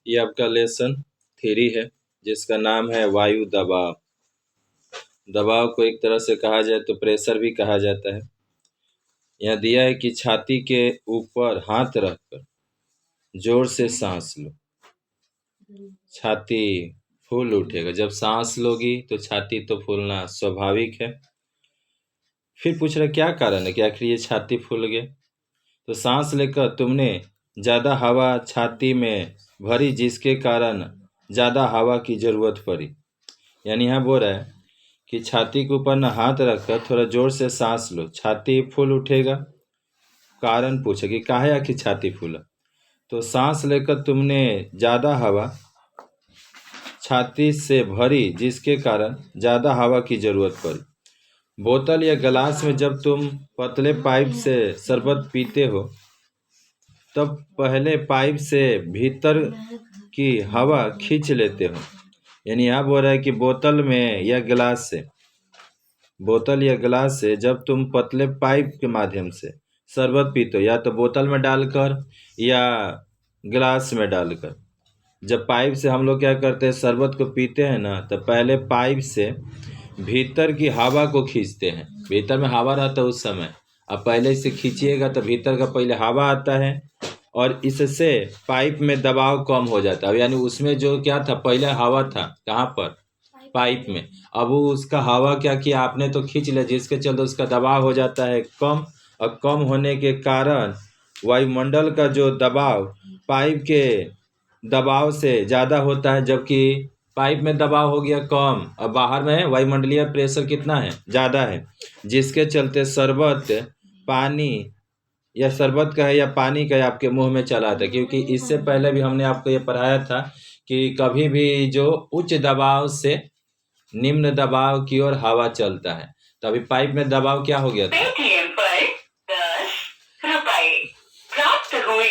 ये आपका लेसन 3 है जिसका नाम है वायु दबाव। दबाव को एक तरह से कहा जाए तो प्रेशर भी कहा जाता है। यह दिया है कि छाती के ऊपर हाथ रखकर जोर से सांस लो, छाती फूल उठेगा। जब सांस लोगी तो छाती तो फूलना स्वाभाविक है। फिर पूछ रहे क्या कारण है कि आखिर ये छाती फूल गए। तो सांस लेकर तुमने ज़्यादा हवा छाती में भरी जिसके कारण ज़्यादा हवा की ज़रूरत पड़ी। यानी यहाँ बोल रहा है कि छाती के ऊपर न हाथ रखकर थोड़ा जोर से सांस लो, छाती फूल उठेगा। कारण पूछे कि काहे आखिर छाती फूला। तो सांस लेकर तुमने ज़्यादा हवा छाती से भरी जिसके कारण ज़्यादा हवा की ज़रूरत पड़ी। बोतल या गिलास में जब तुम पतले पाइप से शरबत पीते हो तब पहले पाइप से भीतर की हवा खींच लेते हो। यानी यहाँ बोल रहा है कि बोतल या गिलास से जब तुम पतले पाइप के माध्यम से शरबत पीते हो, या तो बोतल में डालकर या गिलास में डालकर। जब पाइप से हम लोग क्या करते हैं, शरबत को पीते हैं ना, तो पहले पाइप से भीतर की हवा को खींचते हैं। भीतर में हवा रहता है उस समय, अब पहले इसे खींचिएगा तो भीतर का पहले हवा आता है और इससे पाइप में दबाव कम हो जाता है। यानी उसमें जो क्या था, पहले हवा था कहाँ पर, पाइप में। अब वो उसका हवा क्या किया आपने, तो खींच लिया, जिसके चलते उसका दबाव हो जाता है कम। और कम होने के कारण वायुमंडल का जो दबाव पाइप के दबाव से ज़्यादा होता है, जबकि पाइप में दबाव हो गया कम। अब बाहर में वायुमंडलीय प्रेशर कितना है, ज़्यादा है, जिसके चलते शरबत पानी या शरबत का है या पानी का है आपके मुंह में चला आता है। क्योंकि इससे पहले भी हमने आपको ये पढ़ाया था कि कभी भी जो उच्च दबाव से निम्न दबाव की ओर हवा चलता है, तो अभी पाइप में दबाव क्या हो गया था, पेटीएम पर 10 रुपए प्राप्त हुए।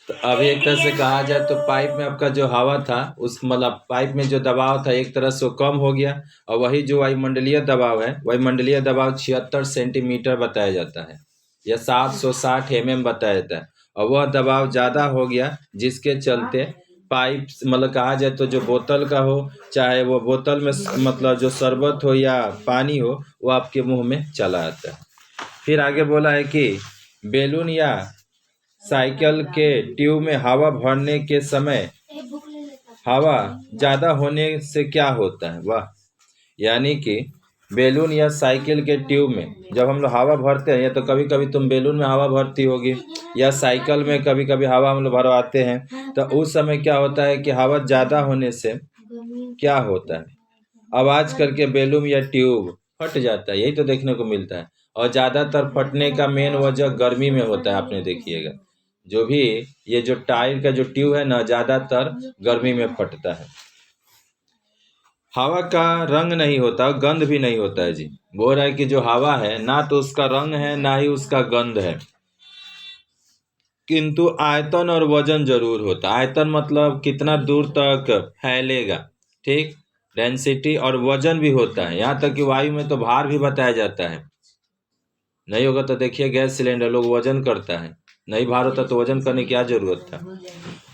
तो अभी एक तरह से कहा जाए तो पाइप में आपका जो हवा था, उस मतलब पाइप में जो दबाव था एक तरह से वो कम हो गया। और वही जो वायुमंडलीय दबाव है, वायुमंडलीय दबाव 76 सेंटीमीटर बताया जाता है या 760 mm बताया जाता है। और वह दबाव ज़्यादा हो गया जिसके चलते पाइप मतलब कहा जाए तो जो बोतल का हो, चाहे वो बोतल में मतलब जो शरबत हो या पानी हो, वो आपके मुंह में चला आता है। फिर आगे बोला है कि बैलून या साइकिल के ट्यूब में हवा भरने के समय हवा ज़्यादा होने से क्या होता है, वाह। यानी कि बैलून या साइकिल के ट्यूब में जब हम लोग हवा भरते हैं, या तो कभी कभी तुम बैलून में हवा भरती होगी या साइकिल में कभी कभी हवा हम लोग भरवाते हैं, तो उस समय क्या होता है कि हवा ज़्यादा होने से क्या होता है, आवाज करके बैलून या ट्यूब फट जाता है। यही तो देखने को मिलता है। और ज़्यादातर फटने का मेन वजह गर्मी में होता है। आपने देखिएगा जो भी ये जो टायर का जो ट्यूब है ना, ज़्यादातर गर्मी में फटता है। हवा का रंग नहीं होता, गंध भी नहीं होता है जी। बोल रहा है कि जो हवा है ना तो उसका रंग है ना ही उसका गंध है, किंतु आयतन और वजन जरूर होता है। आयतन मतलब कितना दूर तक फैलेगा, ठीक, डेंसिटी, और वजन भी होता है। यहाँ तक कि वायु में तो भार भी बताया जाता है। नहीं होगा तो देखिए गैस सिलेंडर लोग वजन करता है, नहीं भार होता तो वजन करने की क्या जरूरत था।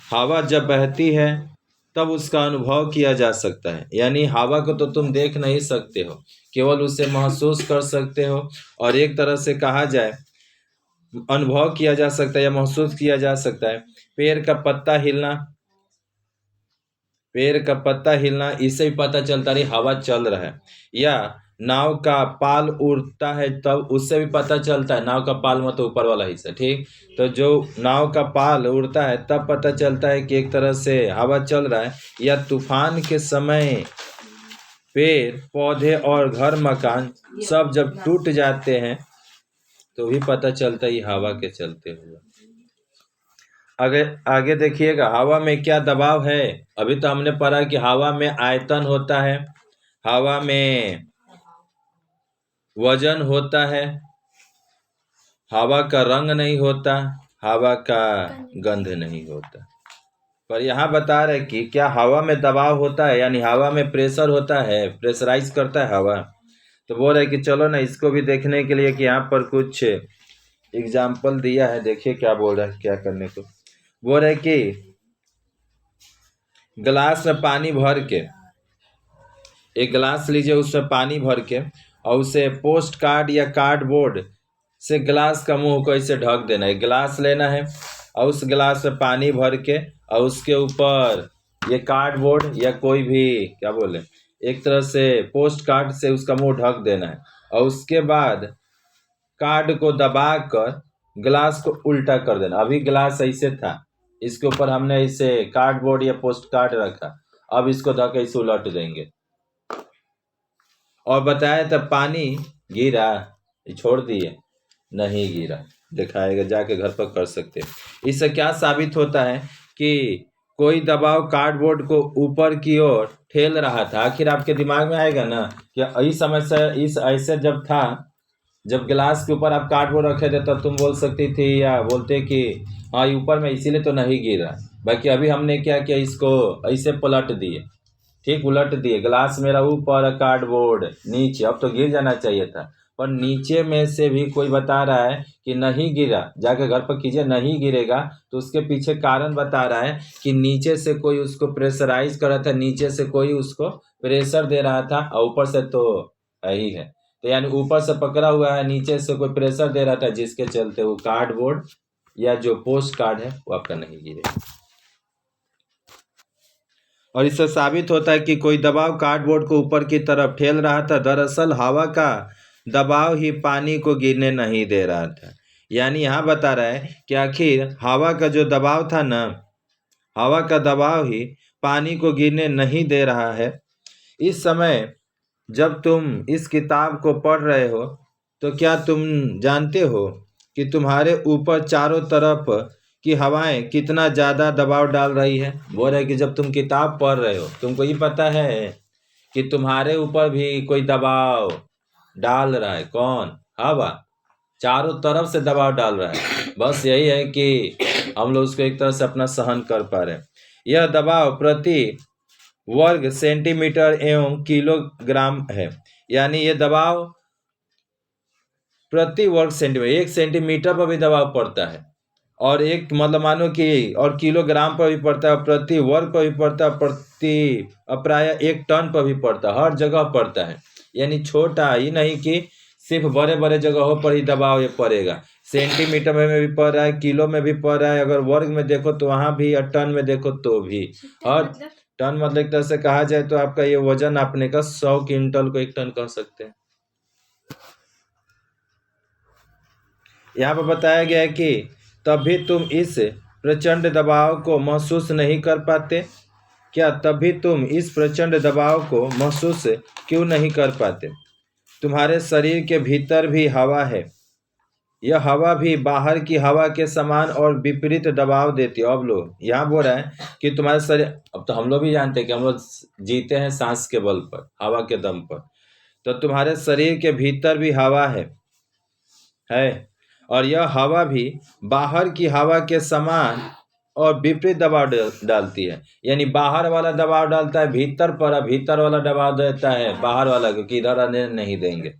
हवा जब बहती है तब उसका अनुभव किया जा सकता है। यानी हवा को तो तुम देख नहीं सकते हो, केवल उसे महसूस कर सकते हो। और एक तरह से कहा जाए अनुभव किया जा सकता है या महसूस किया जा सकता है। पेड़ का पत्ता हिलना इससे भी पता चलता है हवा चल रहा है। या नाव का पाल उड़ता है तब उससे भी पता चलता है, नाव का पाल मतलब ऊपर वाला हिस्सा, ठीक। तो जो नाव का पाल उड़ता है तब पता चलता है कि एक तरह से हवा चल रहा है। या तूफान के समय पेड़ पौधे और घर मकान सब जब टूट जाते हैं तो भी पता चलता है हवा के चलते हुए। आगे देखिएगा हवा में क्या दबाव है। अभी तो हमने पढ़ा कि हवा में आयतन होता है, हवा में वजन होता है, हवा का रंग नहीं होता, हवा का गंध नहीं होता। पर यहाँ बता रहे कि क्या हवा में दबाव होता है, यानी हवा में प्रेशर होता है, प्रेशराइज करता है हवा। तो बोल रहे कि चलो ना इसको भी देखने के लिए कि यहाँ पर कुछ एग्जाम्पल दिया है, देखिए क्या बोल रहा है क्या करने को। बोल रहे कि गिलास में पानी भर के, एक गिलास लीजिए, उसमें पानी भर के और उसे पोस्ट कार्ड या कार्डबोर्ड से गिलास का मुंह को ऐसे ढक देना है। गिलास लेना है और उस गिलास में पानी भर के और उसके ऊपर ये कार्डबोर्ड या कोई भी क्या बोले एक तरह से पोस्ट कार्ड से उसका मुंह ढक देना है और उसके बाद कार्ड को दबा कर गिलास को उल्टा कर देना। अभी गिलास ऐसे था, इसके ऊपर हमने इसे कार्डबोर्ड या पोस्ट कार्ड रखा, अब इसको ढक के इसे उलट देंगे। और बताया था पानी गिरा, छोड़ दिए, नहीं गिरा, दिखाएगा, जाके घर पर कर सकते हैं। इससे क्या साबित होता है कि कोई दबाव कार्डबोर्ड को ऊपर की ओर ठेल रहा था। आखिर आपके दिमाग में आएगा ना कि इस समय से इस ऐसे जब था, जब गिलास के ऊपर आप कार्डबोर्ड रखे थे तब तुम बोल सकती थी या बोलते कि हाँ ये ऊपर में इसीलिए तो नहीं गिरा। बाकी अभी हमने क्या किया, इसको ऐसे पलट दिए, ठीक उलट दिए, गिलास मेरा ऊपर, कार्डबोर्ड नीचे। अब तो गिर जाना चाहिए था, पर नीचे में से भी कोई बता रहा है कि नहीं गिरा। जाके घर पर कीजिए, नहीं गिरेगा। तो उसके पीछे कारण बता रहा है कि नीचे से कोई उसको प्रेशराइज कर रहा था, नीचे से कोई उसको प्रेशर दे रहा था और ऊपर से तो यही है, तो यानी ऊपर से पकड़ा हुआ है, नीचे से कोई प्रेशर दे रहा था, जिसके चलते वो कार्डबोर्ड या जो पोस्ट कार्ड है वो आपका नहीं गिरेगा। और इससे साबित होता है कि कोई दबाव कार्डबोर्ड को ऊपर की तरफ ठेल रहा था। दरअसल हवा का दबाव ही पानी को गिरने नहीं दे रहा था। यानी यहाँ बता रहा है कि आखिर हवा का जो दबाव था ना, हवा का दबाव ही पानी को गिरने नहीं दे रहा है। इस समय जब तुम इस किताब को पढ़ रहे हो तो क्या तुम जानते हो कि तुम्हारे ऊपर चारों तरफ की हवाएं कितना ज़्यादा दबाव डाल रही है? बोल रहे कि जब तुम किताब पढ़ रहे हो तुमको ये पता है कि तुम्हारे ऊपर भी कोई दबाव डाल रहा है। कौन? हवा चारों तरफ से दबाव डाल रहा है। बस यही है कि हम लोग उसको एक तरह से अपना सहन कर पा रहे हैं। यह दबाव प्रति वर्ग सेंटीमीटर एवं किलोग्राम है। यानी ये दबाव प्रति वर्ग सेंटीमीटर, 1 सेंटीमीटर पर भी दबाव पड़ता है, और एक मतलब मानो कि और किलोग्राम पर भी पड़ता है, प्रति वर्ग पर भी पड़ता है, प्रति प्राय 1 टन पर भी पड़ता है, हर जगह पड़ता है। यानी छोटा ही नहीं कि सिर्फ बड़े बड़े जगहों पर ही दबाव ये पड़ेगा, सेंटीमीटर में भी पड़ रहा है, किलो में भी पड़ रहा है, अगर वर्ग में देखो तो वहाँ भी, और टन में देखो तो भी। और टन मतलब एक तरह से कहा जाए तो आपका ये वजन नापने का 100 क्विंटल को 1 टन कह सकते हैं। यहाँ पर बताया गया है कि तभी तुम इस प्रचंड दबाव को महसूस नहीं कर पाते। क्या तभी तुम इस प्रचंड दबाव को महसूस क्यों नहीं कर पाते? तुम्हारे शरीर के भीतर भी हवा है, यह हवा भी बाहर की हवा के समान और विपरीत दबाव देती है। अब लोग यहाँ बोल रहे हैं कि तुम्हारे शरीर, अब तो हम लोग भी जानते हैं कि हम लोग जीते हैं सांस के बल पर, हवा के दम पर, तो तुम्हारे शरीर के भीतर भी हवा है और यह हवा भी बाहर की हवा के समान और विपरीत दबाव डालती है। यानी बाहर वाला दबाव डालता है भीतर पर, भीतर वाला दबाव देता है बाहर वाला, क्योंकि इधर आने नहीं देंगे।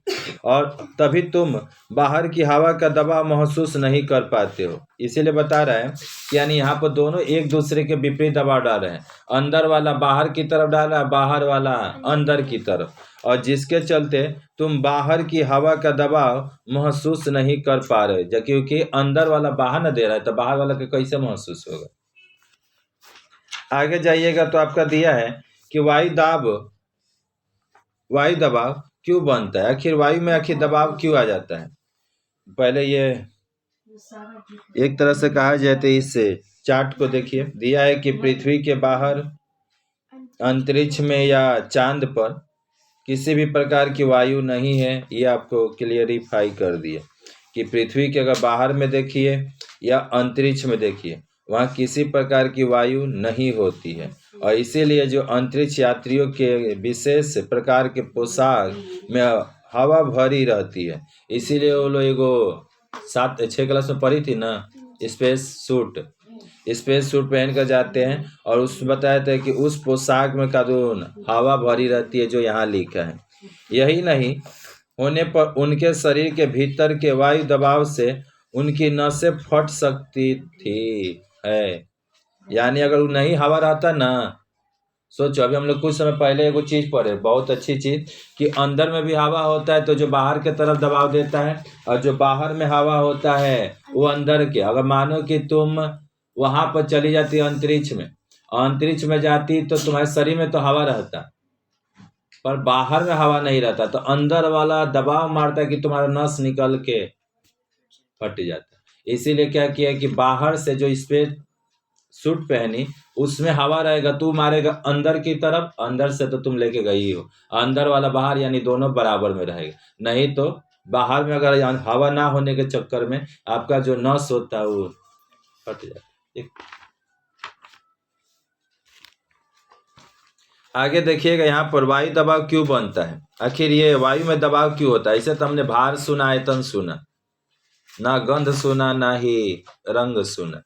और तभी तुम बाहर की हवा का दबाव महसूस नहीं कर पाते हो। इसीलिए बता रहा है कि यानी यहाँ पर दोनों एक दूसरे के विपरीत दबाव डाल रहे हैं। अंदर वाला बाहर की तरफ डाल रहा है, बाहर वाला अंदर की तरफ, और जिसके चलते तुम बाहर की हवा का दबाव महसूस नहीं कर पा रहे, क्योंकि अंदर वाला बाहर न दे रहा है, तो बाहर वाला के कैसे महसूस होगा। आगे जाइएगा तो आपका दिया है कि वायु दबाव क्यों बनता है, आखिर वायु में आखिर दबाव क्यों आ जाता है। पहले ये एक तरह से कहा जाए तो इस चार्ट को देखिए, दिया है कि पृथ्वी के बाहर अंतरिक्ष में या चांद पर किसी भी प्रकार की वायु नहीं है। ये आपको क्लियरिफाई कर दिया कि पृथ्वी के अगर बाहर में देखिए या अंतरिक्ष में देखिए, वहाँ किसी प्रकार की वायु नहीं होती है। और इसीलिए जो अंतरिक्ष यात्रियों के विशेष प्रकार के पोशाक में हवा भरी रहती है, इसीलिए वो लोग एगो 6 क्लास में पढ़ी थी ना, स्पेस सूट पहन कर जाते हैं, और उस बताया था कि उस पोशाक में कानून हवा भरी रहती है, जो यहाँ लिखा है। यही नहीं होने पर उनके शरीर के भीतर के वायु दबाव से उनकी नसें फट सकती थी है। यानी अगर नहीं हवा रहता ना सोचो, अभी हम लोग कुछ समय पहले एगो चीज पढ़े, बहुत अच्छी चीज, कि अंदर में भी हवा होता है तो जो बाहर के तरफ दबाव देता है, और जो बाहर में हवा होता है वो अंदर के। अगर मानो कि तुम वहां पर चली जाती अंतरिक्ष में, अंतरिक्ष में जाती तो तुम्हारे शरीर में तो हवा रहता, पर बाहर में हवा नहीं रहता, तो अंदर वाला दबाव मारता है कि तुम्हारा नस निकल के फट जाता है। इसीलिए क्या किया कि बाहर से जो स्पेस सूट पहनी उसमें हवा रहेगा, तू मारेगा अंदर की तरफ, अंदर से तो तुम लेके गई हो, अंदर वाला बाहर, यानी दोनों बराबर में रहेगा। नहीं तो बाहर में अगर हवा ना होने के चक्कर में आपका जो नस होता है वो फट जाता है। आगे देखिएगा यहाँ पर वायु दबाव क्यों बनता है, आखिर ये वायु में दबाव क्यों होता है। इसे तो हमने भार सुना, आयतन सुना, ना गंध सुना, ना ही रंग सुना,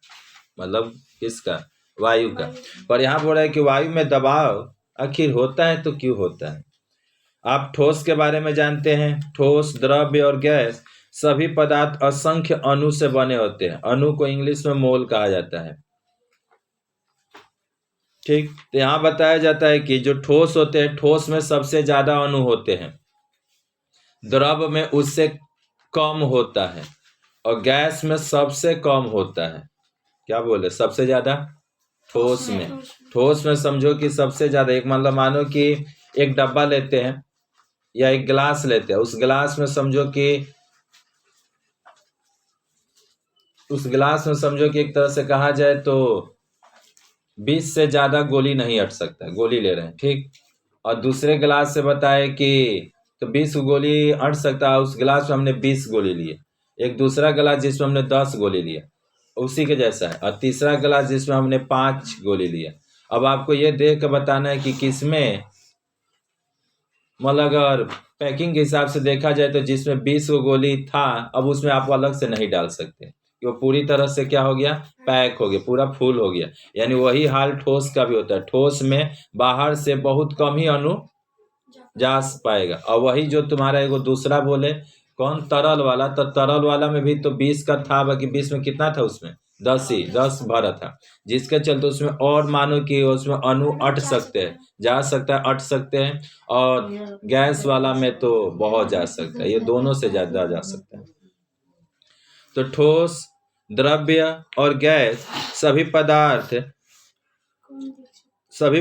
मतलब किसका, वायु का। पर यहाँ बोल रहा है कि वायु में दबाव आखिर होता है तो क्यों होता है। आप ठोस के बारे में जानते हैं, ठोस, द्रव्य और गैस सभी पदार्थ असंख्य अणु से बने होते हैं। अणु को इंग्लिश में मोल कहा जाता है, ठीक। तो यहाँ बताया जाता है कि जो ठोस होते हैं, ठोस में सबसे ज्यादा अणु होते हैं, द्रव में उससे कम होता है, और गैस में सबसे कम होता है। क्या बोले, सबसे ज्यादा ठोस में। ठोस में समझो कि सबसे ज्यादा, एक मतलब मानो कि एक डब्बा लेते हैं या एक गिलास लेते हैं, उस गिलास में समझो कि एक तरह से कहा जाए तो 20 से ज्यादा गोली नहीं अट सकता, गोली ले रहे हैं, ठीक। और दूसरे गिलास से बताए कि तो 20 गोली अट सकता है, उस गिलास में हमने 20 गोली लिए। एक दूसरा गिलास जिसमें हमने 10 गोली लिया, उसी के जैसा है। और तीसरा गिलास जिसमें हमने 5 गोली लिया। अब आपको ये देख कर बताना है कि किसमें, मतलब अगर पैकिंग के हिसाब से देखा जाए तो जिसमें 20 गो गोली था, अब उसमें आप अलग से नहीं डाल सकते, कि वो पूरी तरह से क्या हो गया, पैक हो गया, पूरा फुल हो गया। यानी वही हाल ठोस का भी होता है, ठोस में बाहर से बहुत कम ही अणु जा पाएगा। और वही जो तुम्हारा एगो दूसरा बोले कौन, तरल वाला, तो तरल वाला में भी तो 20 का था, बाकी 20 में कितना था, उसमें 10 भरा था, जिसके चलते उसमें और मानो कि उसमें अणु अट सकते हैं, जा सकता है, अट सकते हैं। और गैस वाला में तो बहुत जा सकता है, ये दोनों से ज्यादा जा सकता है। तो ठोस, द्रव्य और गैस सभी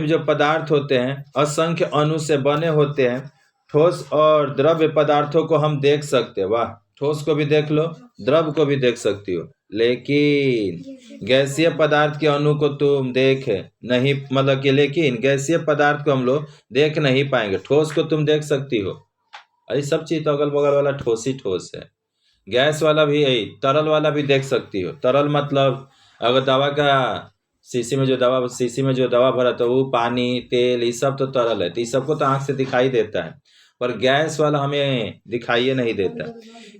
जो पदार्थ होते हैं असंख्य अणु से बने होते हैं। ठोस और द्रव्य पदार्थों को हम देख सकते हैं, वाह, ठोस को भी देख लो, द्रव्य को भी देख सकती हो, लेकिन गैसीय पदार्थ के अणु को तुम देख नहीं, मतलब कि लेकिन गैसीय पदार्थ को हम लोग देख नहीं पाएंगे। ठोस को तुम देख सकती हो, अरे सब चीज तो अगल बगल वाला ठोस ही ठोस है। गैस वाला भी यही, तरल वाला भी देख सकती हो। तरल मतलब अगर दवा का शीशी में जो दवा भरा तो वो पानी, तेल, ये सब तो तरल है, तो ये सबको तो आंख से दिखाई देता है, पर गैस वाला हमें दिखाई नहीं देता।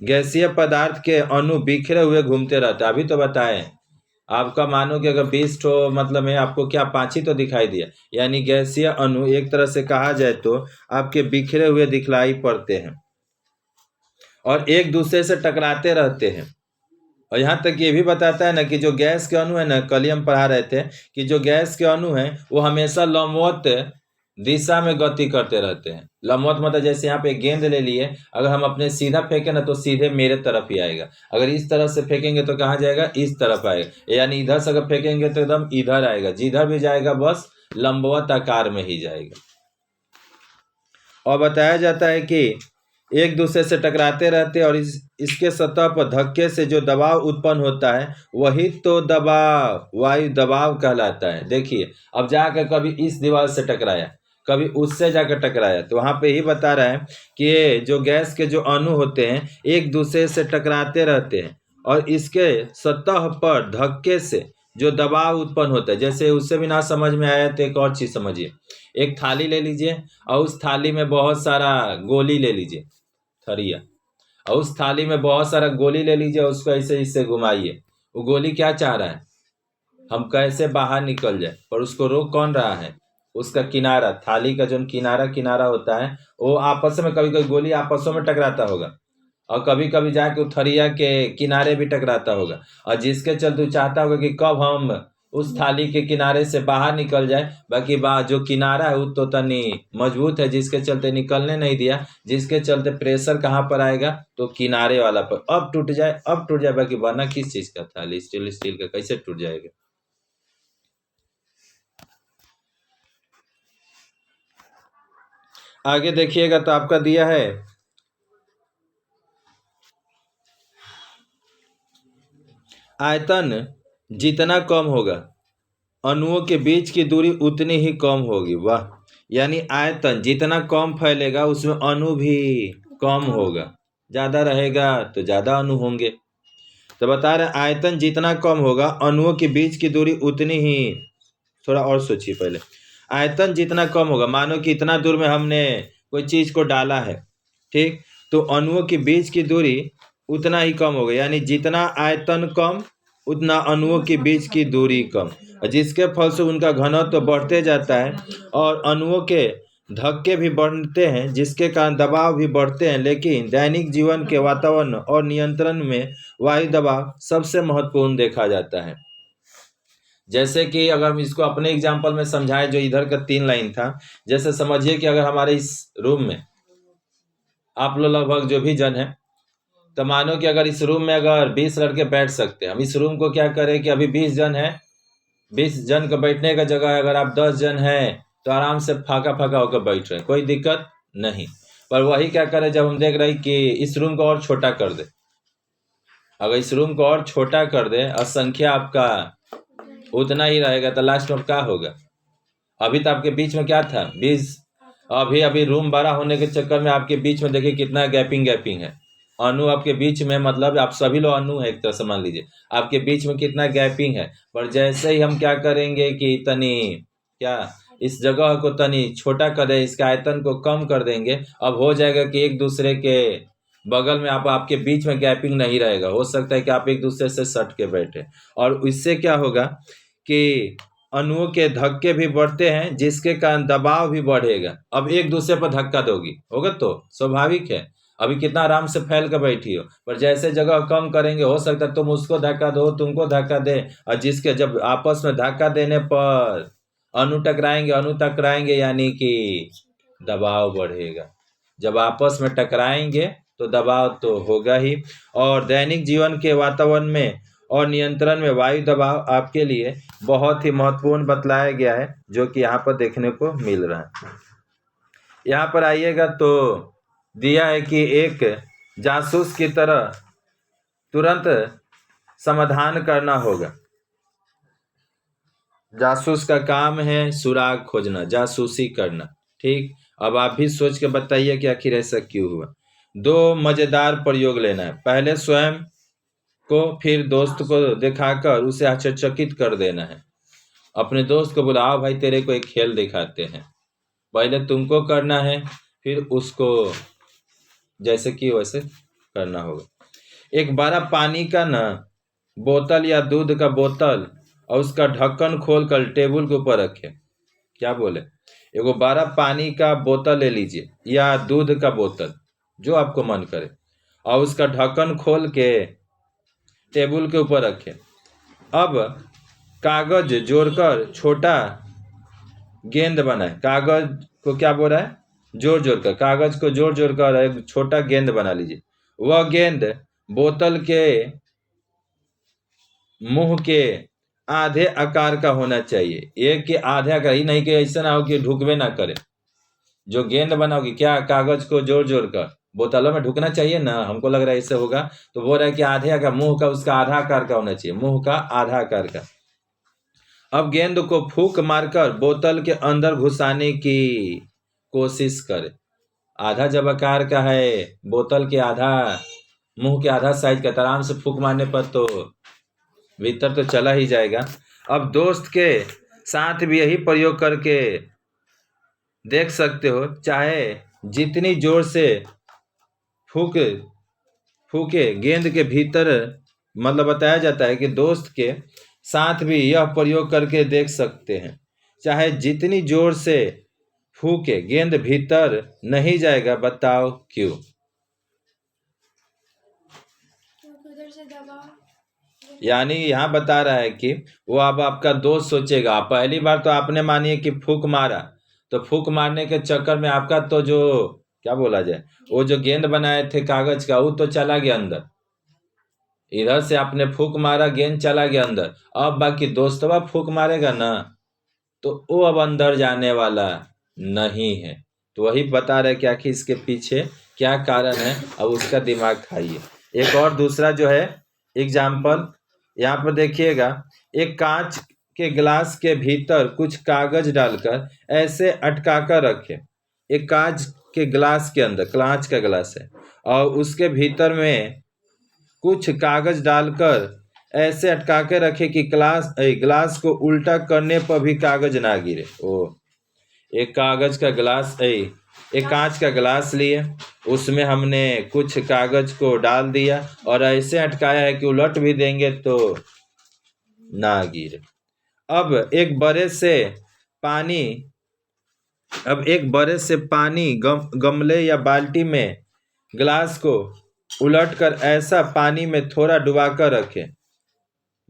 गैसीय पदार्थ के अणु बिखरे हुए घूमते रहते हैं। अभी तो बताए आपका, मानो कि अगर 20 ठो मतलब में आपको क्या 5 ही तो दिखाई दिया, यानी गैसीय अणु एक तरह से कहा जाए तो आपके बिखरे हुए दिखलाई पड़ते हैं और एक दूसरे से टकराते रहते हैं। और यहाँ तक ये भी बताता है ना कि जो गैस के अणु है ना, कल ही हम पढ़ा रहे थे कि जो गैस के अणु हैं वो हमेशा लंबवत दिशा में गति करते रहते हैं। लंबवत मतलब जैसे यहाँ पे गेंद ले लिए, अगर हम अपने सीधा फेंके ना तो सीधे मेरे तरफ ही आएगा, अगर इस तरह से फेंकेंगे तो कहाँ जाएगा, इस तरफ आएगा, यानी इधर से अगर फेंकेंगे तो एकदम इधर आएगा, जिधर भी जाएगा बस लंबवत आकार में ही जाएगा। और बताया जाता है कि एक दूसरे से टकराते रहते हैं और इसके सतह पर धक्के से जो दबाव उत्पन्न होता है वही तो दबाव, वायु दबाव कहलाता है। देखिए, अब जाकर कभी इस दीवार से टकराया, कभी उससे जाकर टकराया, तो वहां पे ही बता रहा है कि ये जो गैस के जो अणु होते हैं एक दूसरे से टकराते रहते हैं और इसके सतह पर धक्के से जो दबाव उत्पन्न होता है। जैसे उससे भी ना समझ में आया तो एक और चीज समझिए, एक थाली ले लीजिए और उस थाली में बहुत सारा गोली ले लीजिए, थरिया, और उस थाली में बहुत सारा गोली ले लीजिए, उसको ऐसे ऐसे घुमाइए। वो गोली क्या चाह रहा है, हम कैसे बाहर निकल जाए, पर उसको रोक कौन रहा है, उसका किनारा, थाली का जो किनारा होता है, वो आपस में कभी कभी गोली आपसों में टकराता होगा और कभी कभी जाके थरिया के किनारे भी टकराता होगा, और जिसके चलते चाहता होगा कि कब हम उस थाली के किनारे से बाहर निकल जाए, बाकी जो किनारा है वो तो तनी मजबूत है, जिसके चलते निकलने नहीं दिया, जिसके चलते प्रेशर कहाँ पर आएगा, तो किनारे वाला पर। अब टूट जाए, बाकी बना किस चीज का थाली, स्टील का, कैसे टूट जाएगा। आगे देखिएगा तो आपका दिया है आयतन जितना कम होगा अणुओं के बीच की दूरी उतनी ही कम होगी। वाह, यानी आयतन जितना कम फैलेगा उसमें अणु भी कम होगा, ज्यादा रहेगा तो ज्यादा अणु होंगे। तो बता रहे आयतन जितना कम होगा अणुओं के बीच की दूरी उतनी ही, थोड़ा और सोचिए पहले, आयतन जितना कम होगा, मानो कि इतना दूर में हमने कोई चीज को डाला है, ठीक, तो अणुओं के बीच की दूरी उतना ही कम होगा, यानी जितना आयतन कम उतना अणुओं के बीच की दूरी कम, जिसके फल से उनका घनत्व तो बढ़ते जाता है और अणुओं के धक्के भी बढ़ते हैं, जिसके कारण दबाव भी बढ़ते हैं। लेकिन दैनिक जीवन के वातावरण और नियंत्रण में वायु दबाव सबसे महत्वपूर्ण देखा जाता है। जैसे कि अगर हम इसको अपने एग्जाम्पल में समझाएं, जो इधर का 3 लाइन था, जैसे समझिए कि अगर हमारे इस रूम में आप लोग लगभग जो भी जन है, तो मानो कि अगर इस रूम में अगर 20 लड़के बैठ सकते हैं, हम इस रूम को क्या करें कि अभी 20 जन है, 20 जन का बैठने का जगह है, अगर आप 10 जन हैं तो आराम से फाका फाका होकर बैठ रहे हैं, कोई दिक्कत नहीं। पर वही क्या करें जब हम देख रहे हैं कि इस रूम को और छोटा कर दे, अगर इस रूम को और छोटा कर दे और संख्या आपका उतना ही रहेगा, तो लास्ट में क्या होगा। अभी तो आपके बीच में क्या था 20, अभी रूम बड़ा होने के चक्कर में आपके बीच में देखिए कितना गैपिंग है, अणु आपके बीच में, मतलब आप सभी लोग अणु है एक तरह से मान लीजिए, आपके बीच में कितना गैपिंग है। पर जैसे ही हम क्या करेंगे कि तनी क्या इस जगह को तनी छोटा कर दे, इसके आयतन को कम कर देंगे, अब हो जाएगा कि एक दूसरे के बगल में आपके बीच में गैपिंग नहीं रहेगा, हो सकता है कि आप एक दूसरे से सट के बैठे, और इससे क्या होगा कि अणुओं के धक्के भी बढ़ते हैं, जिसके कारण दबाव भी बढ़ेगा। अब एक दूसरे पर धक्का दोगी होगा तो स्वाभाविक है, अभी कितना आराम से फैल कर बैठी हो, पर जैसे जगह कम करेंगे हो सकता है तुम उसको धक्का दो, तुमको धक्का दे, और जिसके जब आपस में धक्का देने पर अणु टकराएंगे यानी कि दबाव बढ़ेगा। जब आपस में टकराएंगे तो दबाव तो होगा ही। और दैनिक जीवन के वातावरण में और नियंत्रण में वायु दबाव आपके लिए बहुत ही महत्वपूर्ण बतलाया गया है, जो कि यहाँ पर देखने को मिल रहा है। यहाँ पर आइएगा तो दिया है कि एक जासूस की तरह तुरंत समाधान करना होगा। जासूस का काम है सुराग खोजना, जासूसी करना, ठीक। अब आप भी सोच के बताइए कि आखिर ऐसा क्यों हुआ। 2 मजेदार प्रयोग लेना है, पहले स्वयं को फिर दोस्त को दिखाकर उसे आश्चर्यचकित कर देना है। अपने दोस्त को बुलाओ, भाई तेरे को एक खेल दिखाते हैं, पहले तुमको करना है फिर उसको जैसे कि वैसे करना होगा। एक बड़ा पानी का बोतल या दूध का बोतल और उसका ढक्कन खोलकर टेबल के ऊपर रखे। क्या बोले, एगो बड़ा पानी का बोतल ले लीजिए या दूध का बोतल, जो आपको मन करे, और उसका ढक्कन खोल के टेबल के ऊपर रखे। अब कागज जोड़कर छोटा गेंद बनाए, कागज को क्या बोल रहा है, जोड़कर कागज को जोड़कर एक छोटा गेंद बना लीजिए। वह गेंद बोतल के मुंह के आधे आकार का होना चाहिए, एक के आधे आकार ही, नहीं कि ऐसा ना हो कि ढुकवे ना करे। जो गेंद बनाओगी क्या, कागज को जोड़कर बोतलों में ढुकना चाहिए ना, हमको लग रहा है ऐसे होगा, तो बोल रहा है कि आधे आकार, मुंह का उसका आधा आकार का होना चाहिए, मुंह का आधा आकार का। अब गेंद को फूंक मारकर बोतल के अंदर घुसाने की कोशिश करे। आधा जब आकार का है, बोतल के आधा, मुंह के आधा साइज का, आराम से फूंक मारने पर तो भीतर तो चला ही जाएगा। अब दोस्त के साथ भी यही प्रयोग करके देख सकते हो, चाहे जितनी जोर से फूके गेंद के भीतर, मतलब बताया जाता है कि दोस्त के साथ भी यह प्रयोग करके देख सकते हैं, चाहे जितनी जोर से फूके गेंद भीतर नहीं जाएगा। बताओ क्यों। यानी यहाँ बता रहा है कि वो अब आपका दोस्त सोचेगा। पहली बार तो आपने मानिए कि फूंक मारा, तो फूंक मारने के चक्कर में आपका तो जो क्या बोला जाए, वो जो गेंद बनाए थे कागज का वो तो चला गया अंदर। इधर से आपने फूंक मारा, गेंद चला गया अंदर। अब बाकी दोस्तवा फूंक मारेगा ना, तो वो अब अंदर जाने वाला नहीं है। तो वही बता रहे कि आखिर इसके पीछे क्या कारण है, अब उसका दिमाग खाइए। एक और दूसरा जो है एग्जाम्पल यहाँ पर देखिएगा, एक कांच के गिलास के भीतर कुछ कागज डालकर ऐसे अटका कर रखे। एक कांच के गिलास के अंदर, कांच का गिलास है और उसके भीतर में कुछ कागज डालकर ऐसे अटका के रखे कि गिलास को उल्टा करने पर भी कागज ना गिरे। ओ, एक कागज का गिलास एक कांच का गिलास लिए, उसमें हमने कुछ कागज को डाल दिया और ऐसे अटकाया है कि उलट भी देंगे तो ना गिरे। अब एक बड़े से पानी गमले या बाल्टी में गिलास को उलटकर ऐसा पानी में थोड़ा डुबाकर रखें।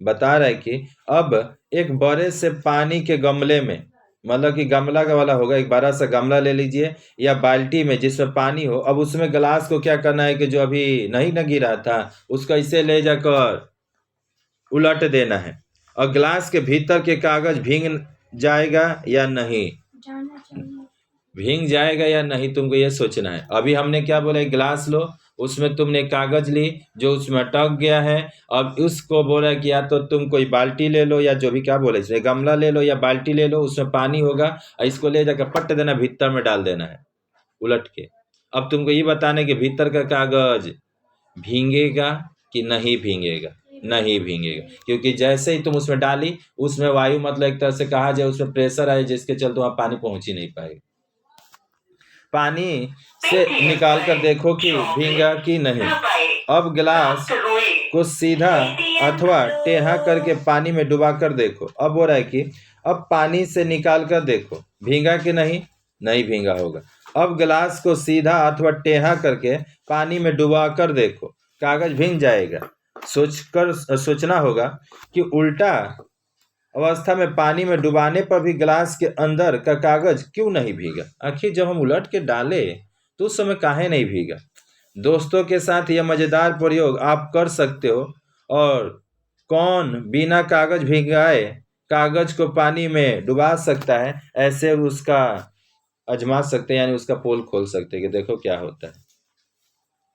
बता रहा है कि अब एक बड़े से पानी के गमले में, मतलब कि गमला का वाला होगा, एक बड़ा सा गमला ले लीजिए या बाल्टी में जिसमें पानी हो। अब उसमें गिलास को क्या करना है कि जो अभी नहीं न गिरा था उसको इसे ले जाकर उलट देना है। और गिलास के भीतर के कागज भींग जाएगा या नहीं, भींग जाएगा या नहीं, तुमको ये सोचना है। अभी हमने क्या बोला, एक गिलास लो, उसमें तुमने कागज ली जो उसमें अटक गया है, अब उसको बोला कि या तो तुम कोई बाल्टी ले लो या जो भी क्या बोले इसमें गमला ले लो या बाल्टी ले लो, उसमें पानी होगा और इसको ले जाकर पट देना, भीतर में डाल देना है उलट के। अब तुमको ये बताने कि भीतर का कागज भींगेगा कि नहीं भींगेगा, नहीं भींगेगा, क्योंकि जैसे ही तुम उसमें डाली उसमें वायु, मतलब एक तरह से कहा जाए उसमें प्रेशर आए जिसके चलते वहाँ पानी पहुंच ही नहीं पाएगा। पानी से निकाल कर देखो कि भींगा कि नहीं। अब गिलास को सीधा अथवा टेढ़ा करके पानी में डुबा कर देखो। अब हो रहा है कि अब पानी से निकाल कर देखो भींगा कि नहीं, नहीं भींगा होगा। अब गिलास को सीधा अथवा टेढ़ा करके पानी में डुबा कर देखो, कागज भींग जाएगा। सोचना होगा कि उल्टा अवस्था में पानी में डुबाने पर भी गिलास के अंदर का कागज क्यों नहीं भीगा। आखिर जब हम उलट के डाले तो उस समय काहे नहीं भीगा। दोस्तों के साथ यह मजेदार प्रयोग आप कर सकते हो। और कौन बिना कागज भीगाए कागज को पानी में डुबा सकता है, ऐसे उसका आजमा सकते हैं, यानी उसका पोल खोल सकते हैं कि देखो क्या होता है।